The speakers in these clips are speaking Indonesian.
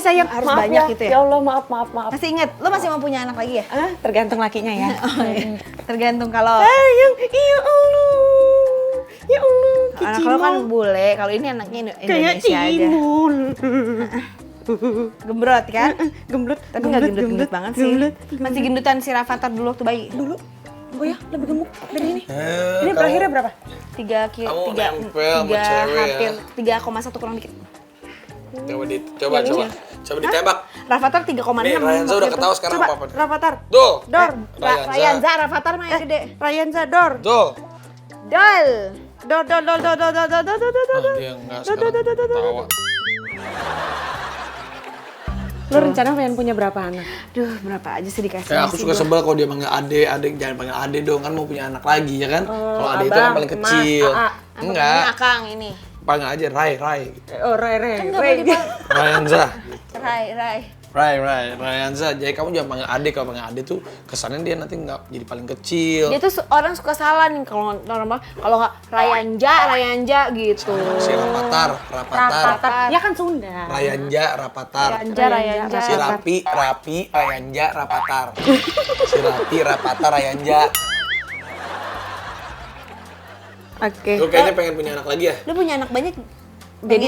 sayang. Harus Maaf banyak ya. gitu ya? Ya Allah, maaf. Masih inget, lo masih mau punya anak lagi ya? Tergantung lakinya ya. Tergantung kalau Sayang, ya Allah. Ya Allah, anak lo kan bule, kalau ini anaknya kayak Indonesia aja. cimol. Gembrot kan? Gemblot. Tapi nggak gendut-gendut banget sih. Masih gendutan si Rafathar dulu waktu bayi. Dulu. Oh ya, lebih gemuk dari ini. Ini Kamu- terakhirnya berapa? 3 kilo, Kamu 3 nempel sama cewek hampir ya. 3,1 kurang dikit. Coba ditembak. Rafathar 3,6. Nih, Ryanza udah ketawa sekarang Coba, apa-apa. Rafathar. Tuh. Dor. Ryanza, Rafathar mah yang gede. Ryanza, Dor. Tuh. Dol. Dor. Dia enggak sekarang ketawa. Lo rencana pengen punya berapa anak? Duh, berapa aja sih dikasih. Kayak aku suka sebel kalau dia manggil ade, jangan panggil ade dong, kan mau punya anak lagi ya kan. Kalau ade itu kan abang, paling kecil. Mas, Ini Enggak, Akang ini. panggil aja Rai. Oh, Rai. Kan nggak boleh dipanggil. Ryanza. Rai. Ryanza. Jadi kamu jangan panggil ade, kalau panggil ade tuh kesannya dia nanti nggak jadi paling kecil. Dia tuh orang suka salah nih kalau normal, kalau nggak Rayanja gitu. Si Rapatar. Ya kan Sunda. Rayanja, Rapatar. Rayanja. Si Rapi, Rayanja, Rapatar. Si Rapi, Rapatar, Rayanja. Oke. Lu kayaknya pengen punya anak lagi ya? Lu punya anak banyak? Jadi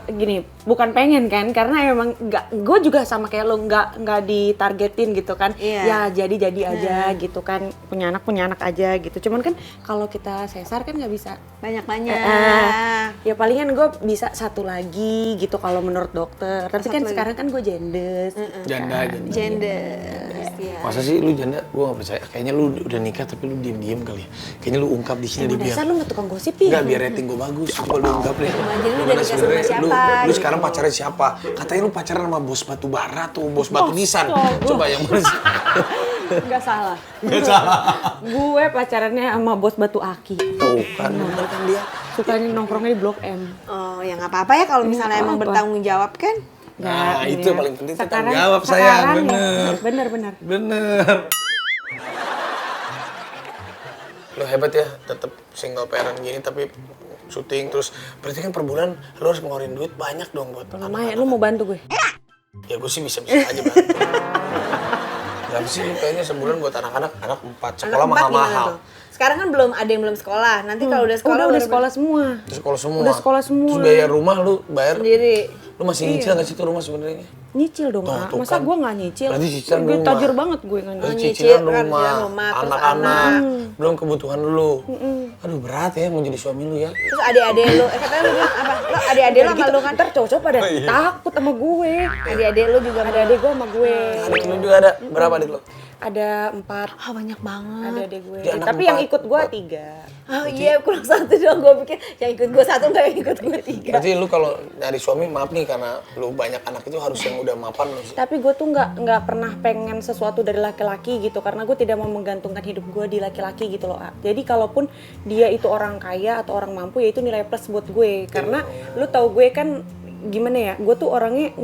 gini, bukan pengen kan, karena emang gue juga sama kayak lo nggak ditargetin gitu kan. Iya. Ya jadi aja gitu kan, punya anak aja gitu. Cuman kan kalau kita sesar kan nggak bisa Banyak-banyak. ya palingan gue bisa satu lagi gitu kalau menurut dokter. Tapi kan lagi. sekarang kan gue jendes. Janda. Gender. Ya. Masa sih lu janda? Gua gak percaya. Kayaknya lu udah nikah tapi lu diem-diem kali ya. Kayaknya lu ungkap di sini deh biar. Dasar lu nggak tukang gosip ya? Enggak, biar rating gua bagus. Coba lu ungkap deh. Jadi lu udah Gimana nikah sama sebenarnya siapa? Lu sekarang pacarnya siapa? Katanya lu pacaran sama bos batu bara tuh, bos batu nisan. Coba yang mana sih? Nggak salah. Gak salah. Gue pacarannya sama bos batu aki. Tuh kan, bener kan dia. Sukanya nongkrongnya di Blok M. Oh, ya nggak apa-apa ya kalau misalnya emang apa-apa. bertanggung jawab kan? Nah, Nggak, itu iya. paling penting tuh Sekarang- tanggung jawab sayang, sekarang bener. ya. Bener. Lu hebat ya, tetap single parent gini tapi syuting terus. Berarti kan per bulan lu harus ngeluarin duit banyak dong buat Lumayan, lu mau bantu gue? Ya gue sih bisa-bisa aja bantu. Gak sih lu kayaknya sebulan buat anak 4, sekolah Anak 4 gimana mahal-mahal. tuh? Sekarang kan belum ada yang belum sekolah. Nanti kalau udah sekolah Udah baru sekolah semua. Terus sekolah semua. Udah sekolah semua. Terus bayar rumah lu bayar. sendiri. Lu masih nyicil nggak sih tuh rumah sebenarnya? Nyicil dong, Tuh, Kak. tuh Masa kan. gue nggak nyicil? Berarti cicilan Gue rumah. tajir banget gue nggak Terus nyicil. cicilan Nyicil, rumah, cicilan rumah, terus anak-anak, belum kebutuhan lu. Aduh berat ya mau jadi suami lu ya. Terus adik-adik lu, katanya lu bilang apa? Lo adik-adik lu sama lu kan? Ntar cowok pada Oh, iya. takut sama gue. Adik-adik lu juga Ada adik gue sama gue. Adik lu juga ada, berapa adik lu? Ada 4. Ah, banyak banget. Ada adik gue. Dia anak Tapi yang 4. ikut gue 3. Oh iya, kurang 1 doang. Gue pikir yang ikut gue 1, nggak yang ikut gue 3. Berarti lu kalau nyari suami maaf nih karena lu banyak anak itu harus yang udah mapan lu sih. Tapi gue tuh nggak pernah pengen sesuatu dari laki-laki gitu, karena gue tidak mau menggantungkan hidup gue di laki-laki gitu loh. A. Jadi kalaupun dia itu orang kaya atau orang mampu, ya itu nilai plus buat gue. Karena lu tahu gue kan gimana ya, gue tuh orangnya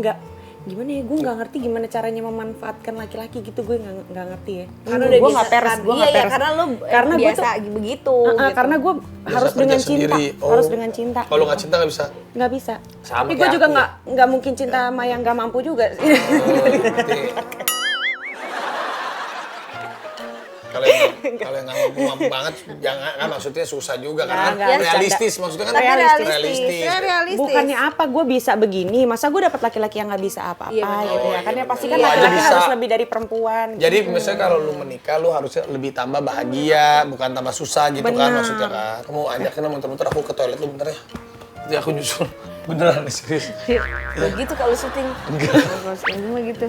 gimana ya, gue nggak ngerti gimana caranya memanfaatkan laki-laki gitu, gue nggak ngerti ya. Karena udah gue bisa nggak peres, gue iya, nggak iya, peres. karena lu Karena gue biasa tuh begitu. Gitu. karena gue harus Biasa dengan kerja cinta, sendiri. Oh. harus dengan cinta. Kalau nggak cinta nggak bisa. Nggak bisa. Sama Tapi gue kayak juga aku nggak mungkin cinta sama yang nggak mampu juga. Berarti kalau yang nggak mampu banget jangan, kan maksudnya susah juga kan, Nggak, realistis maksudnya kan. Tapi realistis. realistis. Bukannya apa, gue bisa begini, masa gue dapet laki-laki yang nggak bisa apa-apa Iya, benar. gitu ya kan, ya pasti kan Lu aja laki-laki bisa. harus lebih dari perempuan. Jadi misalnya kalau lu menikah lu harusnya lebih tambah bahagia, bukan tambah susah gitu kan Benar. maksudnya kan. Kamu ajakin muter-muter aku ke toilet lu bentar ya. Nanti aku nyusul. Beneran nih serius. Begitu kalau syuting. Kalau syuting mah gitu.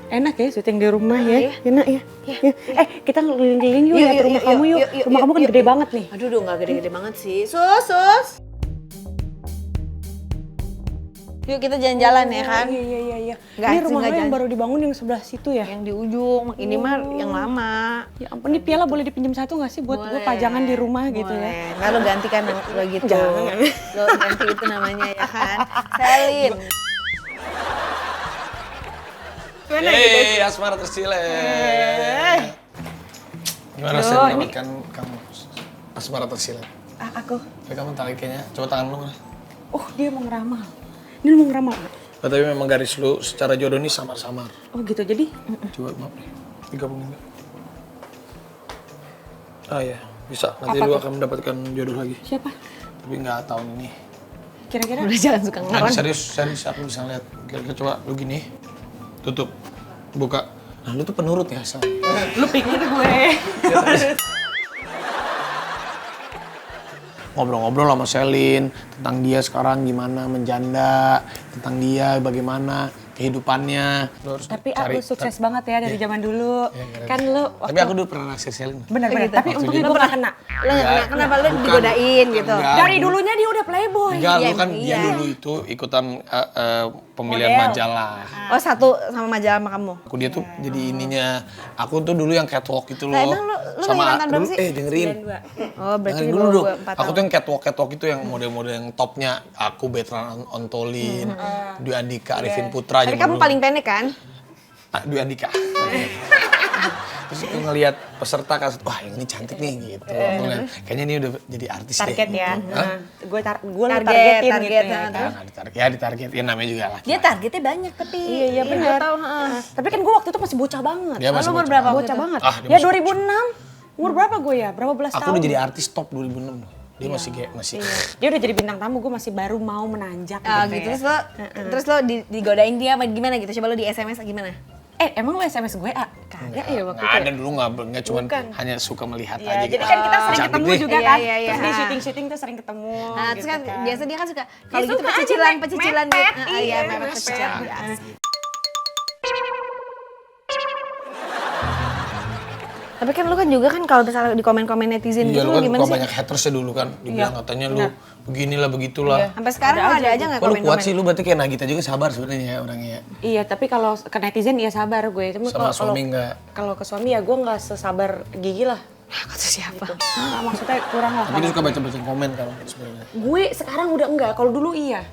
Enak ya syuting di rumah ya, enak ya. Iya. Kita keliling-keliling yuk, lihat rumah kamu yuk. Rumah kamu kan gede banget nih. Aduh, nggak gede-gede banget sih. Sus. Yuk kita jalan-jalan ya kan. Iya. Nggak Ini sih, rumah nggak lo yang jalan. baru dibangun yang sebelah situ ya? Yang di ujung, ini mah yang lama. Ya ampun, ini piala boleh dipinjam satu nggak sih buat gue Boleh. pajangan di rumah gitu ya? Boleh. Nggak lo ganti kan lo gitu. Jangan. Lo ganti itu namanya ya kan. Selin. Yeay, asmara tersilet. Gimana sih mendapatkan kamu asmara tersilet? Aku. Ya kamu tarik kayaknya, coba tangan lu mana? Dia mau ngeramal. Ini mau ngeramal. Tapi memang garis lu secara jodoh ini samar-samar. Oh gitu, jadi Coba maaf nih, 30 menit. Ya, bisa. Nanti Apa lu tuh? akan mendapatkan jodoh lagi. siapa? Tapi nggak tahun ini. Kira-kira? Udah jangan suka Nah, ngeron. serius aku bisa lihat. Kira-kira coba lu gini, tutup, buka. Nah, lu tuh penurut ya, Sal. Lu pikir gue? Ngobrol-ngobrol sama Selin tentang dia sekarang gimana menjanda, tentang dia bagaimana kehidupannya. Lu harus Tapi cari- aku sukses banget ya dari zaman dulu. Kan lu Tapi aku dulu pernah naksir Selin. bener-bener. gitu. Tapi untungnya gue gak kena. Lo nggak kenapa lo digodain gitu? Enggak, Dari dulunya dia udah playboy. Enggak, Iya, lu kan iya. dia dulu itu ikutan pemilihan Model. majalah. Oh satu sama majalah sama kamu. Aku dia tuh jadi ininya. Aku tuh dulu yang catwalk gitu loh. Lah, emang lu lagi mantan berapa sih? Dengerin. 92. Oh berarti Dengerin di dulu bawah dong. gue 4 Aku tahun. tuh yang catwalk itu yang model-model yang topnya aku Bertrand Ontolin, Dwi Andika, Arifin Putra. Tapi zaman kamu dulu. paling pendek kan? Dwi Andika. Terus aku ngelihat peserta kan, wah yang ini cantik nih gitu. Aku ngeliat, kayaknya ini udah jadi artis Target deh. ya. Hah? Gue lu Target, targetin target, gitu ya. nah, kan? Ya, nggak ditarget. Ya ditarget, ya namanya juga laki. Dia targetnya banyak tapi. Iya benar. Tahu, heeh. Tapi kan gue waktu itu masih bocah banget. Dia masih Lu umur bocah. berapa? Bocah banget. Ah, dia Ya masih 2006. Umur berapa gue ya? Berapa belas Aku tahun? udah jadi artis top 2006 loh. Dia masih kayak masih. Dia udah jadi bintang tamu, gue masih baru mau menanjak Ah, gitu gitu. ya. Terus lo digodain dia apa gimana gitu? Coba lo di SMS gimana? Emang lu SMS gue? Kagak ya waktu Nggak itu. ada dulu nggak cuman Bukan. hanya suka melihat Ya, aja. jadi kan kita sering Cantik ketemu nih. juga Iya, kan. iya, iya. Terus di syuting-syuting tuh sering ketemu. Nah, gitu terus kan biasa dia kan suka kalau gitu suka aja, pecicilan mepet, pecicilan gitu. mepet, Iya, iya, mepet mepet. pecicilan. Tapi kan lu kan juga kan kalau misalnya di komen-komen netizen Iya gitu lu lu kan gimana kok sih? banyak hatersnya dulu kan. Dibilang Iya, katanya lu beginilah begitulah. Sampai sekarang ada aja nggak Kok lu kuat komen-komen? sih, lu berarti kayak Nagita juga sabar sebenarnya ya orangnya ya. Iya, tapi kalau ke netizen ya sabar gue. Cuma Sama kalau suami nggak? kalau ke suami ya gue nggak sesabar Gigi lah. Kata siapa? Nggak, maksudnya kurang lah. Tapi dia suka baca-baca komen kan sebenarnya. Gue sekarang udah enggak, kalau dulu iya.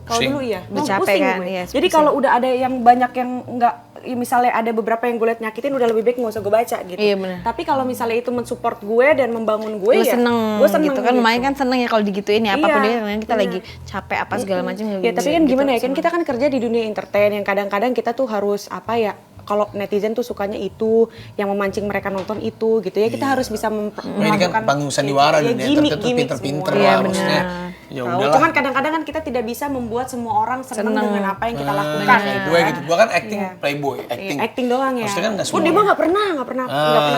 Kalau Pusing. dulu iya. Udah capek Pusing kan, gue. iya, Jadi kalau udah ada yang banyak yang enggak, misalnya ada beberapa yang gue liat nyakitin, udah lebih baik nggak usah gue baca gitu. Iya, benar. Tapi kalau misalnya itu mensupport gue dan membangun gue Lu ya, seneng, gue seneng gitu kan, lumayan kan seneng ya kalau digituin ya, apapun Iya, dia kita lagi capek apa segala macam Ya tapi kan gimana ya, kan kita kan kerja di dunia entertain yang kadang-kadang kita tuh harus apa ya, kalau netizen tuh sukanya itu, yang memancing mereka nonton itu gitu ya, kita harus bisa Nah, ini kan panggung sandiwara ya, dunia gimmick, entertain tuh gimmick pinter-pinter semua. lah Iya, maksudnya. benar. Ya Tahu, udahlah. cuman kadang-kadang kan kita tidak bisa membuat semua orang seneng dengan apa yang kita lakukan. Kayak gue gitu, gue kan acting Iya. playboy, acting. Acting doang ya. Maksudnya kan nggak Oh, semua dia mah orang. nggak pernah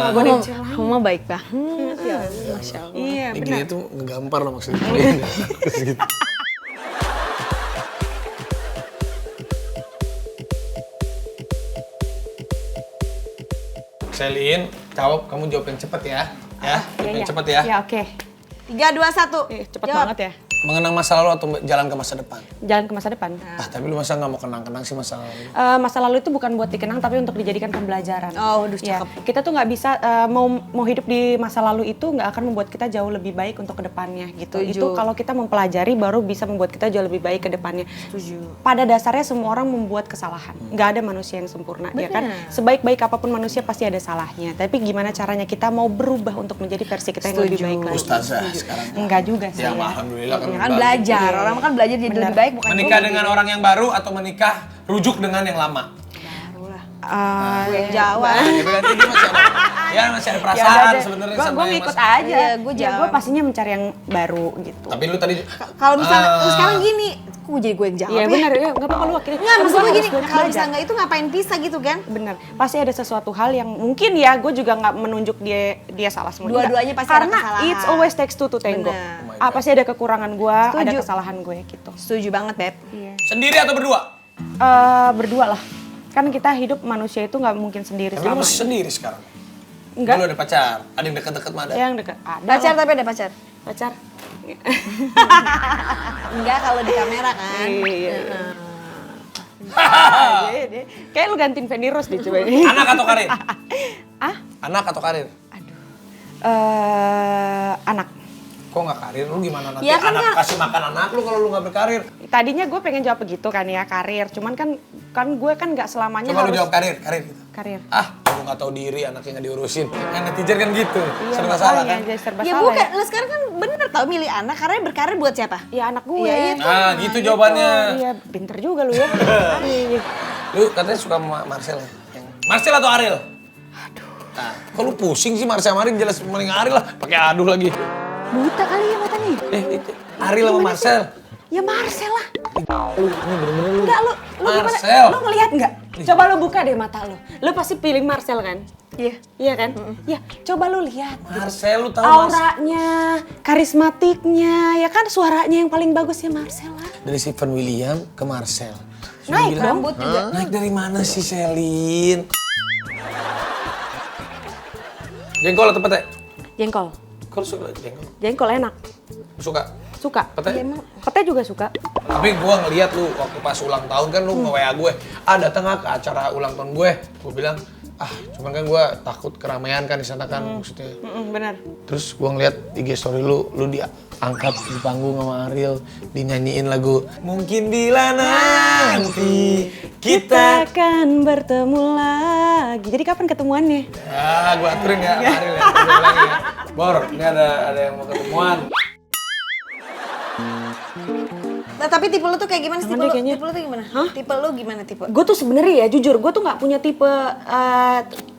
godain cewek lain. Kamu mah baik banget. Masya Allah. Iya, Ini benar. gini tuh ngegampar lah maksudnya. Terus gitu. Selin, jawab, kamu jawab yang cepet ya. Ya, jawab yang cepet ya. Ya, oke. 3, 2, 1. Cepet banget ya. Mengenang masa lalu atau jalan ke masa depan? Jalan ke masa depan. Ah, tapi lu masa nggak mau kenang-kenang sih masa lalu? Masa lalu itu bukan buat dikenang tapi untuk dijadikan pembelajaran. Oh, aduh, Ya, cakep. kita tuh nggak bisa mau hidup di masa lalu itu nggak akan membuat kita jauh lebih baik untuk kedepannya gitu. Setuju. Itu kalau kita mempelajari baru bisa membuat kita jauh lebih baik ke depannya. Setuju. Pada dasarnya semua orang membuat kesalahan. Nggak ada manusia yang sempurna, ya kan? Sebaik-baik apapun manusia pasti ada salahnya. Tapi gimana caranya kita mau berubah untuk menjadi versi kita yang lebih baik lagi? Ustazah sekarang. Enggak juga sih. Ya, Ya. alhamdulillah kan. Ya kan belajar, orang kan belajar jadi lebih baik bukan Menikah dengan orang yang baru atau menikah rujuk dengan yang lama? gue yang Jawa. Ya, berarti dia masih ada, ya masih ada perasaan sebenarnya sama Gue yang ngikut mas- aja. Iya, gue Ya, jawab. gue pastinya mencari yang baru gitu. Tapi lu tadi Kalau misalnya lu sekarang gini, kok jadi gue yang jawab Iya ya? benar, ya nggak apa-apa lu akhirnya. Enggak, maksud gue gini, Banyak kalau belajar. bisa enggak itu ngapain pisah gitu kan? Bener, pasti ada sesuatu hal yang mungkin ya gue juga nggak menunjuk dia salah semua. Dua-duanya Enggak. pasti ada Karena kesalahan. it's always takes two to tango. Bener. Pasti ada kekurangan gue, ada Setuju. kesalahan gue gitu. Setuju banget, Beb. sendiri atau berdua? Berdua lah, kan kita hidup manusia itu nggak mungkin sendiri Tapi lu selama. masih sendiri sekarang. Enggak. Lu ada pacar, ada yang deket-deket mah ada. Yang dekat ada Pacar lah. tapi ada pacar? Pacar. Enggak kalau di kamera kan. Iya. Iya. Kayak lu gantiin Feni Rose deh coba. Anak atau karir? Ah? Anak atau karir? Anak. Kok nggak karir? Lu gimana nanti Ya kan, anak Kak. kasih makan anak lu kalau lu nggak berkarir? Tadinya gue pengen jawab begitu kan ya, karir. Cuman kan gue kan nggak selamanya Coba lu harus jawab karir gitu. karir. Ah, nggak tahu diri, anaknya nggak diurusin. Yang netizen kan gitu, Iya, serba salah makanya kan? jadi serba Ya salah bukan, lo sekarang kan bener tau milih anak karena berkarir buat siapa? Ya anak gue. Iya, itu. Nah, gitu jawabannya. Iya, pinter juga lu ya. Iya. Lu katanya suka sama Marcel ya? Marcel atau Ariel? Aduh. Nah, kok lu pusing sih Marcel sama Ariel? Jelas mending Ariel lah, pakai aduh lagi. Buta kali ya matanya. Itu Ariel sama Marcel. Ya Marcel lah. Lu ini bener-bener lu. Enggak, lu gimana? Marcel. Lu ngeliat nggak? Coba lu buka deh mata lu. Lu pasti pilih Marcel kan? Iya. Iya kan? Ya, coba lu lihat. Marcel, lu tahu Marcel? Auranya, karismatiknya, ya kan suaranya yang paling bagus ya Marcel lah. Dari Stephen William ke Marcel. Naik dong. Rambut juga. Naik dari mana sih Selin? Jengkol atau pete? Jengkol. Kok lu suka jengkol? Jengkol enak. Suka? Suka. Pete? Iya, emang. Pete juga suka. Tapi gua ngeliat lu waktu pas ulang tahun kan lu nge-WA gue. Datang nggak ke acara ulang tahun gue? Gue bilang, cuman kan gua takut keramaian kan di sana kan maksudnya. Benar. Terus gua ngeliat IG story lu diangkat di panggung sama Ariel, dinyanyiin lagu Mungkin Bila Nanti Kita akan bertemu lagi. Jadi kapan ketemuannya? Gua aturin ya Ariel ya. Gua bilang ya. Bor, ini ada yang mau ketemuan. Nah, tapi tipe lu tuh kayak gimana sih? Jangan deh kayaknya. Tipe lu tuh gimana? Hah? Tipe lu gimana tipe? Gue tuh sebenarnya ya jujur, gue tuh nggak punya tipe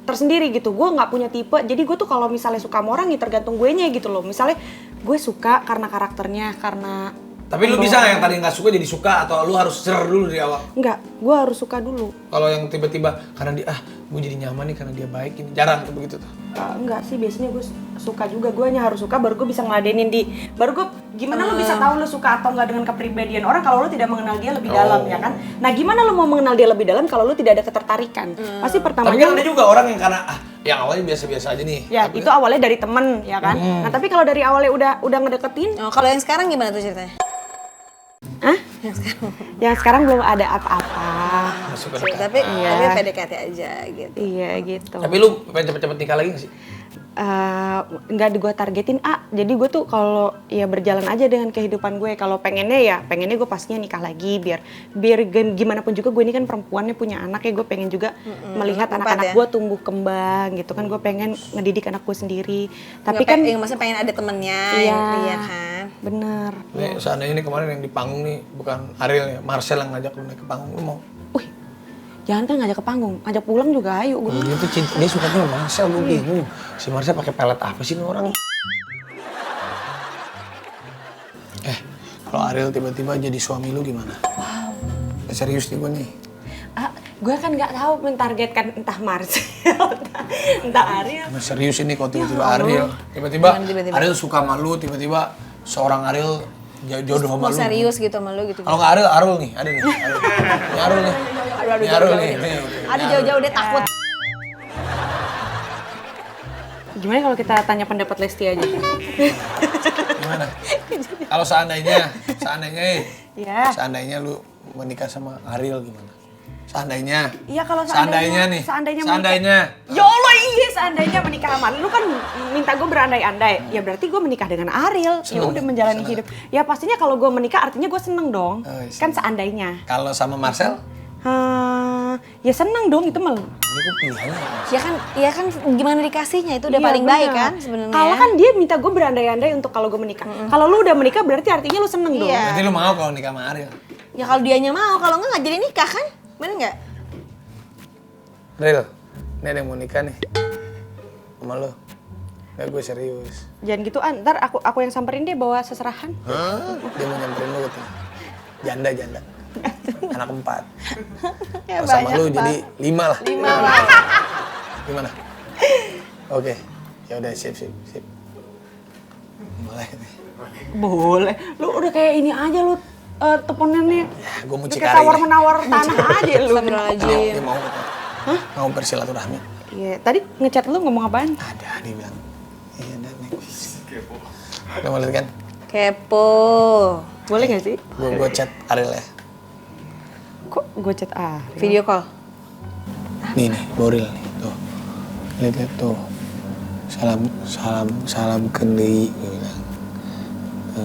tersendiri gitu. Gue nggak punya tipe. Jadi gue tuh kalau misalnya suka sama orang ya tergantung gue nya gitu loh. Misalnya gue suka karena karakternya, karena Tapi lu bisa nggak yang tadi nggak suka jadi suka atau lu harus ser dulu dari awal? enggak, gue harus suka dulu. Kalau yang tiba-tiba karena dia gue jadi nyaman nih karena dia baik ini jarang tuh begitu tuh. Enggak sih, biasanya gue suka juga. Gue hanya harus suka baru gue bisa ngeladenin baru gue gimana lu bisa tahu lu suka atau enggak dengan kepribadian orang kalau lu tidak mengenal dia lebih dalam ya kan. Nah gimana lu mau mengenal dia lebih dalam kalau lu tidak ada ketertarikan? Pasti Tapi pertamanya kan ada juga orang yang karena yang awalnya biasa-biasa aja nih. ya Tapi itu awalnya dari temen ya kan. Nah tapi kalau dari awalnya udah ngedeketin, Oh, kalau yang sekarang gimana tuh ceritanya? Hah? Yang sekarang belum ada apa-apa. masuk ke dekat. Tapi Iya. PDKT aja gitu. Iya gitu. Tapi lu pengen cepet-cepet nikah lagi gak sih? Nggak gue targetin jadi gue tuh kalau ya berjalan aja dengan kehidupan gue. Kalau pengennya gue pastinya nikah lagi biar gimana pun juga gue ini kan perempuannya punya anak ya, gue pengen juga melihat anak-anak ya? gue tumbuh kembang gitu kan. Gue pengen ngedidik anak gue sendiri, tapi Nggak kan yang maksudnya pengen ada temennya, iya, iya kan? bener. Nih, seandainya ini kemarin yang di panggung nih bukan Ariel ya, Marcel yang ngajak lu naik ke panggung, lu mau? Wih, jangan kan ngajak ke panggung, ngajak pulang juga ayo gue. Dia tuh cinta, dia suka sama Marcel, gue bingung. Si Marcel pakai pelet apa sih nih orang? Kalau Ariel tiba-tiba jadi suami lu gimana? Wow. Serius nih gue nih. Gue kan nggak tahu mentargetkan entah Marcel, entah Ariel. Nah, serius ini kalau tiba-tiba Ya Allah. Ariel, tiba-tiba Jangan tiba-tiba. Ariel suka sama lu, tiba-tiba seorang Ariel jodoh sama Mau lu. serius gitu sama lu gitu. Kalau nggak Ariel, Arul nih, ada nih. Arul. Ini Arul nih. Ini Arul nih. Aduh jauh-jauh deh takut. Gimana kalau kita tanya pendapat Lesti aja? Gimana? Kalau seandainya Ya. seandainya lu menikah sama Ariel gimana? Seandainya. Iya kalau Seandainya nih. Seandainya. Ya Allah iya seandainya menikah sama lu kan minta gue berandai-andai. Ya berarti gue menikah dengan Ariel. Ya Seneng. udah menjalani Seneng. hidup. Ya pastinya kalau gue menikah artinya gue seneng dong. Oh, iya. Kan seandainya. Kalau sama Marcel, Ya seneng dong itu mah. ini gue pilihannya. Ya kan gimana dikasihnya itu udah Iya, paling baik benar. kan sebenarnya. Kalau kan dia minta gue berandai-andai untuk kalau gue menikah. Kalau lu udah menikah berarti artinya lu seneng dong. Iya. Berarti lu mau kalau nikah sama Ariel? Ya kalau dianya mau, kalau nggak jadi nikah kan? Bener nggak? Ariel, ini ada yang mau nikah nih. Sama lu. Nggak, gue serius. Jangan gitu ntar aku yang samperin dia bawa seserahan. Hah? Dia mau nyamperin lu katanya. Janda. Anak 4. Ya, Kalau sama banyak, lu Bang. jadi 5 lah. 5 lah. Gimana? Oke. Ya udah sip. Boleh nih. Boleh. Lu udah kayak ini aja lu teleponannya. Ya, gue mau Lu kayak Cikari. tawar-menawar tanah aja lu. Astagfirullahaladzim. Dia mau katanya. Mau bersilaturahmi. Iya, tadi ngechat lu ngomong apaan? Ada, dia bilang. Iya, ada nih. Kepo. Udah mau lihat kan? Kepo. Boleh gak sih? Gue chat Ariel ya. Kok gue chat Video call. Nih, Boril nih. Tuh. Lihat tuh. Salam kendei. Dia bilang.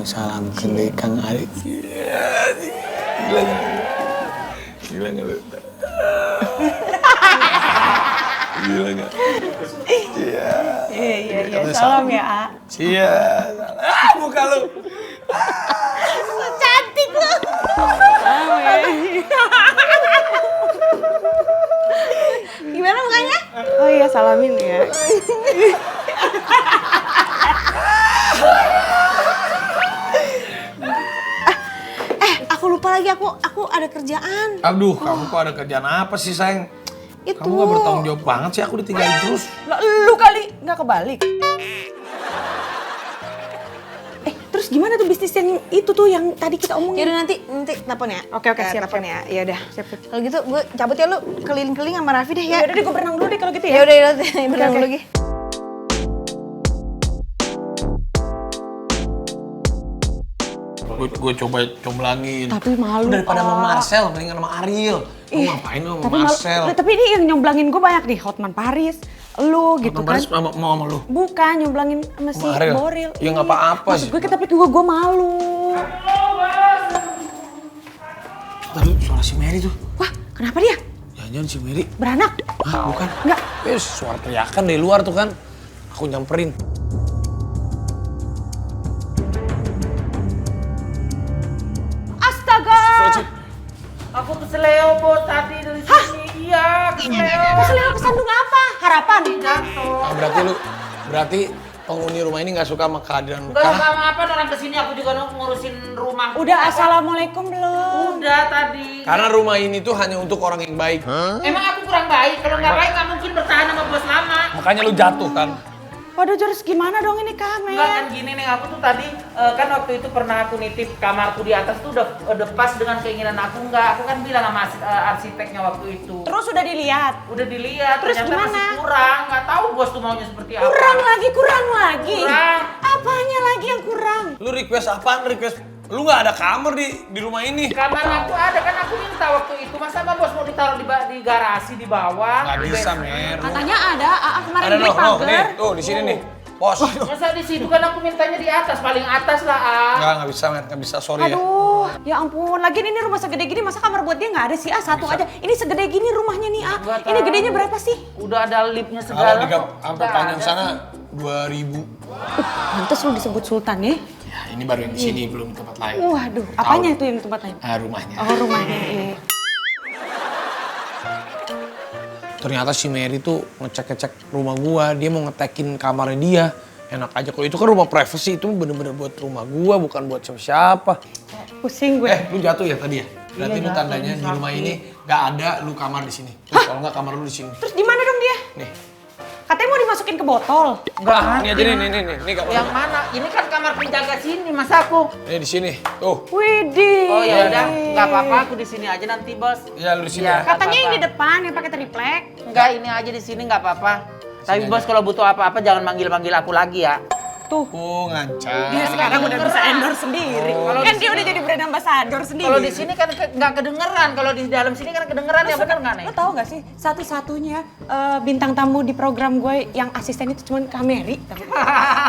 Salam kendei Kang Ari. Gila nggak lu? Gila nggak? Iya. Salam ya, A. Iya. Muka lu. Cantik lu. Gimana mukanya? Oh iya, salamin ya. Aku lupa lagi, aku ada kerjaan. Aduh, kamu kok ada kerjaan apa sih, sayang? Itu. Kamu gak bertanggung jawab banget sih, aku ditinggalin terus. Lah, lu kali nggak kebalik. Terus gimana tuh bisnis yang itu tuh yang tadi kita omongin? Yaudah nanti telepon ya. Oke, siap. Telepon ya. Ya udah. Siap. Kalau gitu gue cabut ya, lu keliling-keliling sama Raffi deh ya. Ya udah deh, gue berenang dulu deh kalau gitu ya. Ya udah berenang Oke. dulu lagi. Gue coba comblangin. Tapi malu, Daripada sama Pak. Marcel, mendingan sama Ariel. Lu ngapain lu sama Tapi malu. Marcel? Tapi ini yang nyomblangin gue banyak nih, Hotman Paris, lu gitu Paris kan. mau sama lu? Bukan, nyomblangin sama si Sama Ariel? Boril. Ya nggak apa-apa Maksud sih. gue, tapi gue malu. Tadi suara si Mary tuh. Wah, kenapa dia? Jangan-jangan si Mary. Beranak? Hah, bukan? Enggak. Suara teriakan dari luar tuh kan. Aku nyamperin. Astaga! Aku keseleo bos tadi dari sini. Iya, keseleo. Keselio kesandung apa? Harapan? Jatuh. Berarti penghuni rumah ini nggak suka sama kehadiran lu. Enggak Karena sama apa orang kesini aku juga ngurusin rumah. Udah, assalamualaikum belum? Udah tadi. karena rumah ini tuh hanya untuk orang yang baik. Emang aku kurang baik? Kalau nggak baik nggak mungkin bertahan sama bos lama. Makanya lu jatuh kan. Waduh, Jors, gimana dong ini Kamen? Enggak kan gini nih, aku tuh tadi kan waktu itu pernah aku nitip kamarku di atas tuh udah pas dengan keinginan aku enggak. Aku kan bilang sama arsiteknya waktu itu. Terus udah dilihat? Udah dilihat, Terus ternyata gimana? masih kurang. Nggak tahu bos tuh maunya seperti apa. Kurang lagi. Kurang. Apanya lagi yang kurang? Lu request apaan? Lu nggak ada kamar di rumah ini. Kamar aku ada kan, aku minta waktu itu. Masa sama bos mau ditaruh di garasi di bawah? Nggak Di bisa, basement? Mer. Katanya ada, kemarin Ada beli nih, pagar. tuh di sini nih. Pos. Masa di situ kan aku mintanya di atas, paling atas lah, Nggak bisa, Mer. Nggak bisa, sorry ya. Aduh, ya ampun. Lagian ini rumah segede gini, masa kamar buat dia nggak ada sih? Satu aja. Ini segede gini rumahnya nih, Nggak Ini tahu. gedenya berapa sih? Udah ada liftnya Kalau segala. sampai Nggak panjang ada sana sih. 2000. Pantes lu disebut Sultan ya? Ya, ini baru yang di sini, belum tempat lain. Waduh, apanya itu yang tempat lain? Rumahnya. Oh, rumahnya. Iya. Ternyata si Mary tuh ngecek-ngecek rumah gua, dia mau ngetekin kamarnya dia. Enak aja, kalau itu kan rumah privacy, itu bener-bener buat rumah gua, bukan buat siapa-siapa. Pusing gue. Lu jatuh ya tadi ya? Berarti Iya, lu tandanya di rumah ini nggak ada lu kamar di sini. Tuh, kalau nggak kamar lu di sini. Terus di mana dong dia? Nih. Katanya mau dimasukin ke botol. Nggak Ini aja nih kamar. Yang mana? Ini kan kamar penjaga sini, mas aku. Ini di sini. Tuh. Widih. Oh ya udah, nggak apa-apa, aku di sini aja nanti bos. Ya lu di sini Iya. ya. Katanya yang di Apa-apa. depan yang pakai triplek. Enggak, ini aja di sini nggak apa-apa. Tapi Sini bos kalau butuh apa-apa jangan manggil-manggil aku lagi ya. Tuh. Oh, ngancam. Dia sekarang udah bisa endorse sendiri. Kalau Kan di dia udah jadi brand ambassador sendiri. Kalau di sini kan nggak kedengeran, kalau di dalam sini kan kedengeran ya, bener nggak nih? Lo tau gak sih, satu-satunya bintang tamu di program gue yang asisten itu cuma Kameri.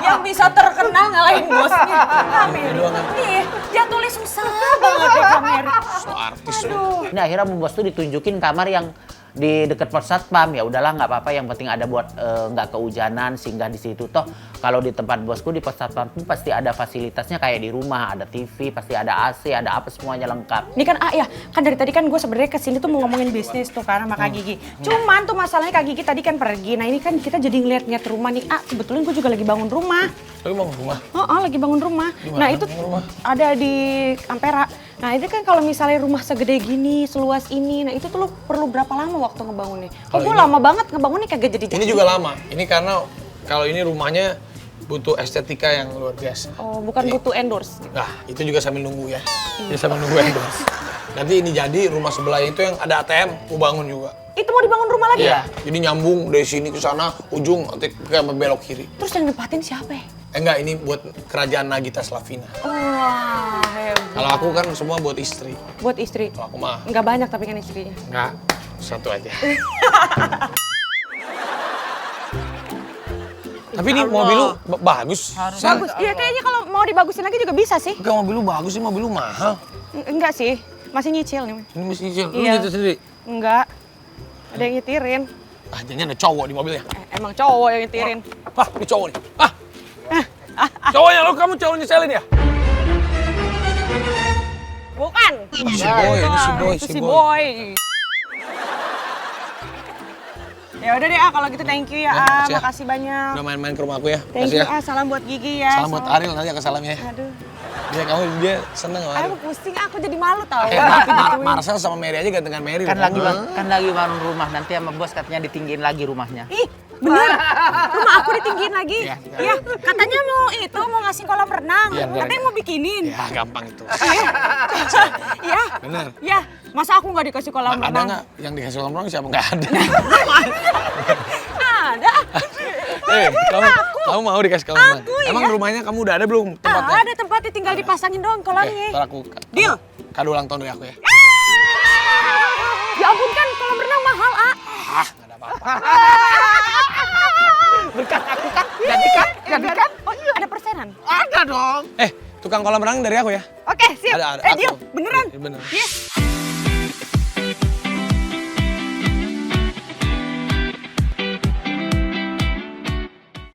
Yang bisa terkenal ngalahin bosnya. Kameri. Iya, dia tulis susah banget ya Kameri. So artis lu. Aduh. Ini akhirnya bos tuh ditunjukin kamar yang di dekat pos satpam. Ya udahlah nggak apa-apa, yang penting ada buat nggak kehujanan singgah di situ. Toh kalau di tempat bosku di pos satpam pun pasti ada fasilitasnya kayak di rumah, ada TV, pasti ada AC, ada apa semuanya lengkap. Ini kan ya, kan dari tadi kan gue sebenarnya kesini tuh mau ngomongin bisnis tuh karena sama Kak Gigi. Cuman tuh masalahnya Kak Gigi tadi kan pergi. Nah ini kan kita jadi ngeliat-ngeliat rumah nih. Sebetulnya gue juga lagi bangun rumah. Lu mau ke rumah? Lagi bangun rumah. Gimana Nah itu bangun rumah? ada di Ampera. Nah itu kan kalau misalnya rumah segede gini, seluas ini, nah itu tuh lo perlu berapa lama waktu ngebangunnya? Kok Kalau gue ini- lama banget ngebangunnya kagak jadi. Ini juga lama. Ini karena kalau ini rumahnya butuh estetika yang luar biasa. Oh bukan butuh endorse. Nah, itu juga sambil nunggu ya. Dia sambil nunggu endorse. Nanti ini jadi rumah sebelah itu yang ada ATM, gue bangun juga. Itu mau dibangun rumah lagi? Iya. Jadi nyambung dari sini ke sana, ujung nanti kayak belok kiri. Terus yang nempatin siapa ya? Enggak, ini buat kerajaan Nagita Slavina. Wah hebat. Kalau aku kan semua buat istri. Buat istri. Kalau aku mah Nggak banyak tapi kan istrinya. enggak, satu aja. Tapi ini mobil lu bagus. Sal. Bagus. Iya kayaknya kalau mau dibagusin lagi juga bisa sih. Enggak, mobil lu bagus sih, mobil lu mahal. Enggak sih. Masih nyicil nih. Ini mesti nyicil. Lu Iya. gitu sendiri. Enggak. Ada yang nyetirin. Ah, jangan ada cowok di mobilnya. Emang cowok yang nyetirin. Hah, ini cowok nih. Ah. Cowoknya lo, kamu cowok nyeselin ya? Bukan. Si Boy, ini si Boy, Itu si Boy. Ya udah deh, kalau gitu thank you ya, makasih ya. makasih banyak. Udah main-main ke rumah aku ya. Thank Makasih you, ya. salam buat Gigi ya. Salam buat Ariel, nanti aku salamnya ya. Aduh, Dia seneng sama Ariel. aku pusing, aku jadi malu tau. Marcel sama Mary aja gantengan Mary. Kan loh. lagi bangun rumah, nanti sama bos katanya ditinggiin lagi rumahnya. Ih, bener. Rumah aku ditinggiin lagi. Iya. Ya, katanya mau ngasih kolam renang. Iya, bener. Katanya mau bikinin. Ya, gampang itu. Iya. Bener. Ya, masa aku nggak dikasih kolam Ada renang? nggak yang dikasih kolam renang siapa? Nggak ada. Ada. Kamu mau dikasih kolam renang? Aku, Emang iya. rumahnya kamu udah ada belum tempatnya? Ada tempatnya, tinggal dipasangin doang kolamnya. Ntar aku Deal. kado ulang tahun dari aku ya. Ya ampun kan, kolam renang mahal, A. Ah, nggak ada apa-apa. Berkat aku kan, jadikan. Oh iya, ada persenan. Ada dong. Tukang kolam renang dari aku ya. Oke, siap. Ada. Deal, Aku. beneran? Iya, bener. Yes.